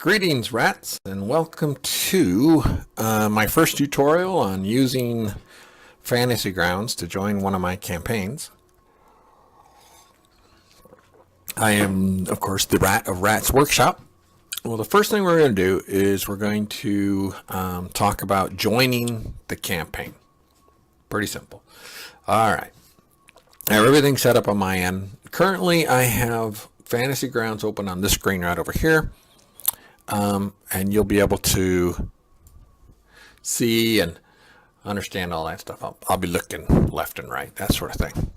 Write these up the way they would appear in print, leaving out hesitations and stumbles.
Greetings, rats, and welcome to my first tutorial on using Fantasy Grounds to join one of my campaigns. I am, of course, the Rat of Rats Workshop. Well, the first thing we're going to do is we're going to talk about joining the campaign. Pretty simple. All right. I have everything set up on my end. Currently, I have Fantasy Grounds open on this screen right over here. And you'll be able to see and understand all that stuff. I'll be looking left and right, that sort of thing.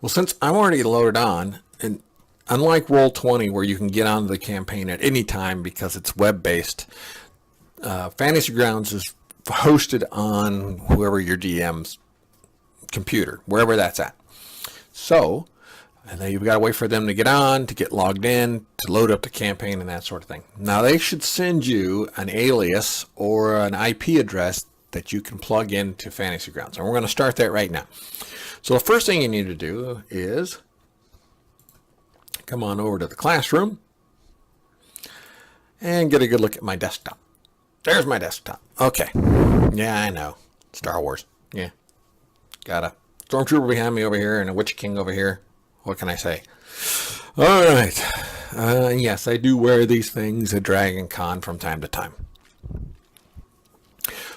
Well, since I'm already loaded on, and unlike Roll20 where you can get onto the campaign at any time because it's web-based, Fantasy Grounds is hosted on whoever your DM's computer, wherever that's at. So, and then you've got to wait for them to get on, to get logged in, to load up the campaign and that sort of thing. Now they should send you an alias or an IP address that you can plug into Fantasy Grounds. And we're going to start that right now. So the first thing you need to do is come on over to the classroom and get a good look at my desktop. There's my desktop. Okay. Yeah, I know. Star Wars. Yeah. Got a Stormtrooper behind me over here and a Witch King over here. What can I say? All right. Yes, I do wear these things at Dragon Con from time to time.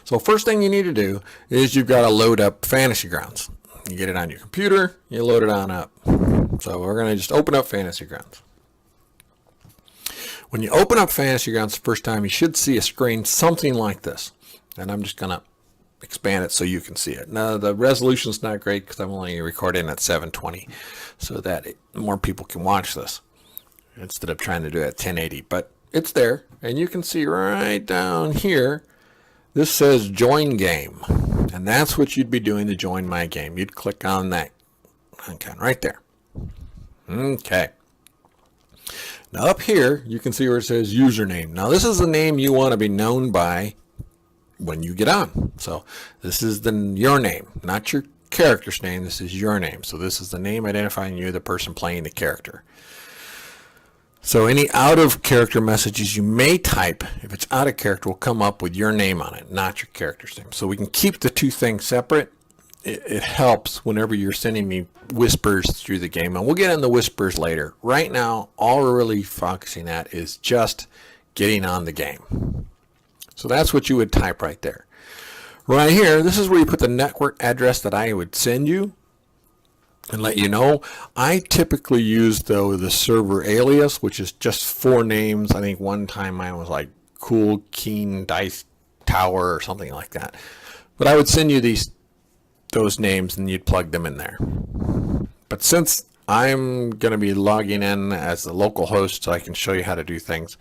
So first thing you need to do is you've got to load up Fantasy Grounds. You get it on your computer, you load it on up. So we're going to just open up Fantasy Grounds. When you open up Fantasy Grounds the first time, you should see a screen something like this. And I'm just going to expand it so you can see it. Now the resolution's not great because I'm only recording at 720 so that more people can watch this instead of trying to do it at 1080, but it's there and you can see right down here this says join game, and that's what you'd be doing to join my game. You'd click on that icon right there. Okay, now up here you can see where it says username. Now this is the name you want to be known by when you get on. So this is your name, not your character's name. This is your name. So this is the name identifying you, the person playing the character. So any out of character messages you may type, if it's out of character, will come up with your name on it, not your character's name. So we can keep the two things separate. It helps whenever you're sending me whispers through the game, and we'll get into whispers later. Right now, all we're really focusing at is just getting on the game. So that's what you would type right there. Right here, this is where you put the network address that I would send you and let you know. I typically use, though, the server alias, which is just 4 names. I think one time mine was like Cool Keen Dice Tower or something like that. But I would send you those names and you'd plug them in there. But since I'm going to be logging in as the local host so I can show you how to do things,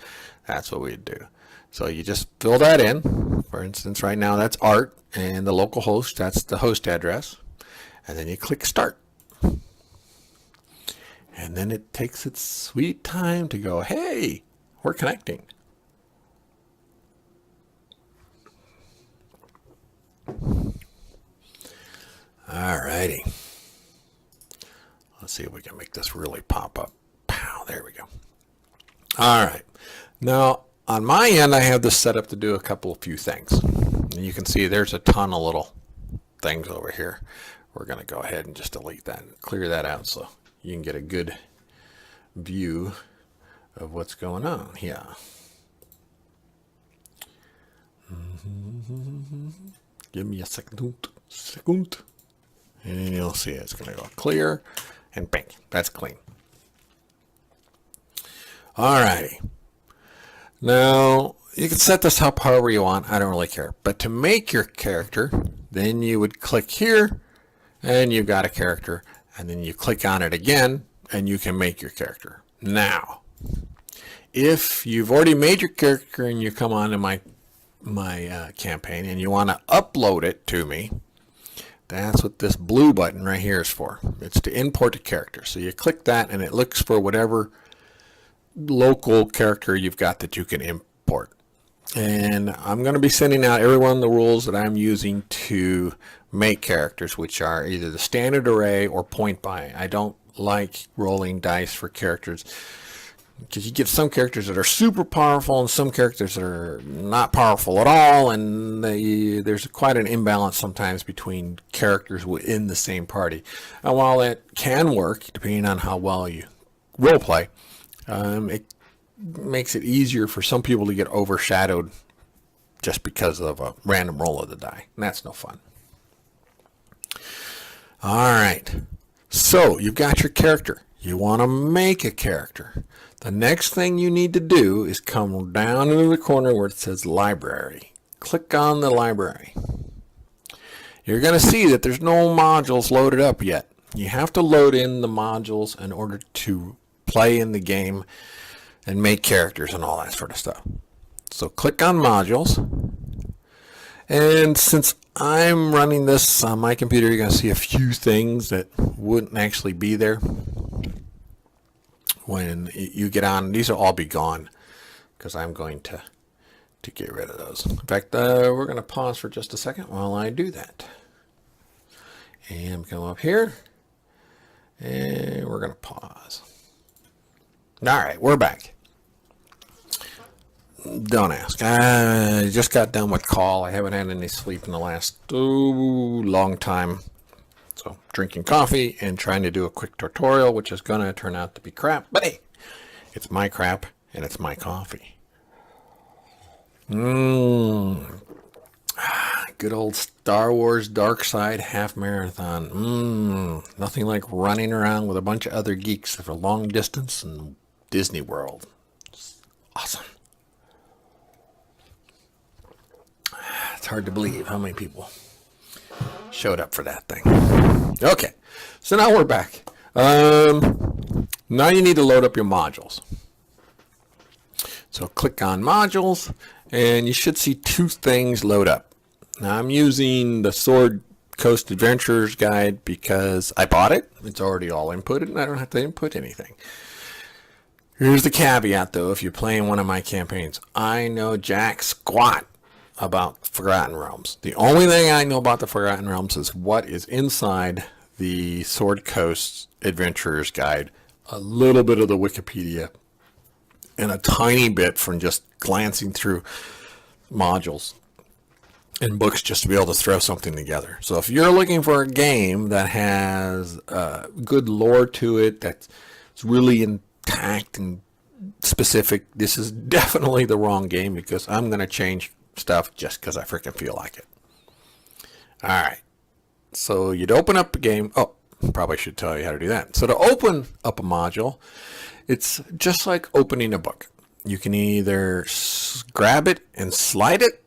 that's what we'd do. So you just fill that in. For instance, right now that's Art, and the local host, that's the host address. And then you click Start. And then it takes its sweet time to go, hey, we're connecting. Alrighty. Let's see if we can make this really pop up. Pow, there we go. All right. Now, on my end, I have this set up to do a few things. And you can see there's a ton of little things over here. We're going to go ahead and just delete that and clear that out so you can get a good view of what's going on here. Give me a second. And you'll see it's going to go clear and bang, that's clean. Alrighty. Now, you can set this up however you want. I don't really care. But to make your character, then you would click here, and you've got a character. And then you click on it again, and you can make your character. Now, if you've already made your character and you come on to my campaign and you want to upload it to me, that's what this blue button right here is for. It's to import a character. So you click that, and it looks for whatever local character you've got that you can import. And I'm going to be sending out everyone the rules that I'm using to make characters, which are either the standard array or point by. I don't like rolling dice for characters Because you get some characters that are super powerful and some characters that are not powerful at all, and there's quite an imbalance sometimes between characters within the same party. And while that can work, depending on how well you role play, it makes it easier for some people to get overshadowed just because of a random roll of the die. And that's no fun. All right. So you've got your character. You want to make a character. The next thing you need to do is come down into the corner where it says library. Click on the library. You're going to see that there's no modules loaded up yet. You have to load in the modules in order to play in the game and make characters and all that sort of stuff. So click on modules. And since I'm running this on my computer, you're going to see a few things that wouldn't actually be there when you get on. These will all be gone because I'm going to get rid of those. In fact, we're going to pause for just a second while I do that. And come up here and we're going to pause. All right, we're back. Don't ask. I just got done with call. I haven't had any sleep in the last long time. So drinking coffee and trying to do a quick tutorial, which is going to turn out to be crap. But hey, it's my crap and it's my coffee. Good old Star Wars Dark Side half marathon. Nothing like running around with a bunch of other geeks for long distance in Disney World. It's awesome. It's hard to believe how many people showed up for that thing. Okay, so now we're back. Now you need to load up your modules. So click on modules, and you should see two things load up. Now I'm using the Sword Coast Adventurers Guide because I bought it. It's already all inputted, and I don't have to input anything. Here's the caveat, though, if you're playing one of my campaigns. I know jack squat about Forgotten Realms. The only thing I know about the Forgotten Realms is what is inside the Sword Coast Adventurers Guide, a little bit of the Wikipedia, and a tiny bit from just glancing through modules and books just to be able to throw something together. So if you're looking for a game that has good lore to it, that's really intact and specific, this is definitely the wrong game, because I'm going to change stuff just because I freaking feel like it. All right. So you'd open up a game. Oh, probably should tell you how to do that. So to open up a module, it's just like opening a book. You can either grab it and slide it,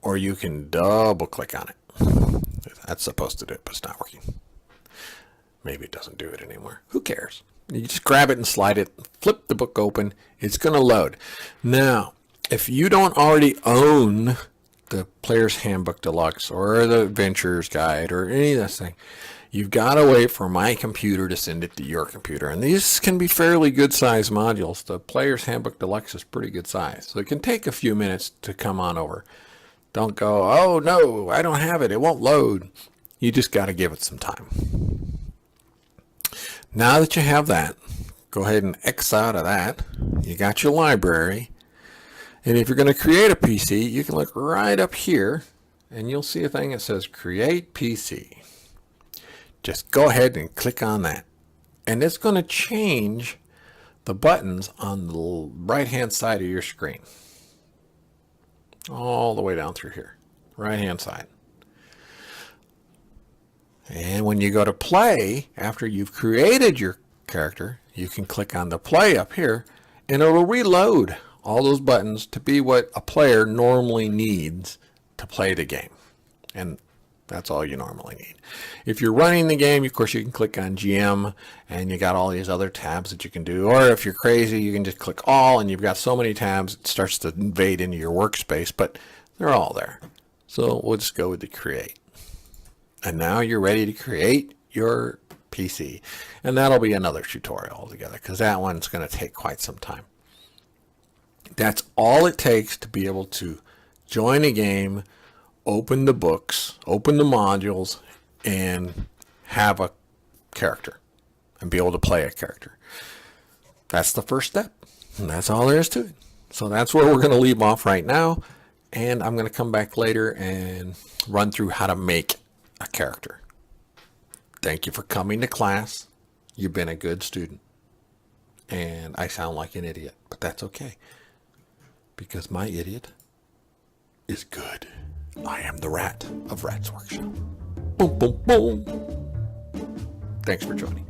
or you can double click on it. That's supposed to do it, but it's not working. Maybe it doesn't do it anymore. Who cares? You just grab it and slide it, flip the book open. It's going to load. Now, if you don't already own the Player's Handbook Deluxe or the Adventurer's Guide or any of this thing, you've got to wait for my computer to send it to your computer. And these can be fairly good size modules. The Player's Handbook Deluxe is pretty good size. So it can take a few minutes to come on over. Don't go, oh no, I don't have it. It won't load. You just got to give it some time. Now that you have that, go ahead and X out of that. You got your library. And if you're going to create a PC, you can look right up here and you'll see a thing that says Create PC. Just go ahead and click on that. And it's going to change the buttons on the right-hand side of your screen. All the way down through here. Right-hand side. And when you go to play, after you've created your character, you can click on the play up here, and it'll reload all those buttons to be what a player normally needs to play the game. And that's all you normally need. If you're running the game, of course, you can click on GM, and you got all these other tabs that you can do. Or if you're crazy, you can just click all, and you've got so many tabs, it starts to invade into your workspace, but they're all there. So we'll just go with the create. And now you're ready to create your PC. And that'll be another tutorial altogether, because that one's going to take quite some time. That's all it takes to be able to join a game, open the books, open the modules, and have a character and be able to play a character. That's the first step. And that's all there is to it. So that's where we're going to leave off right now. And I'm going to come back later and run through how to make a character. Thank you for coming to class. You've been a good student. And I sound like an idiot, but that's okay. Because my idiot is good. I am the rat of Rat's Workshop. Boom, boom, boom. Thanks for joining.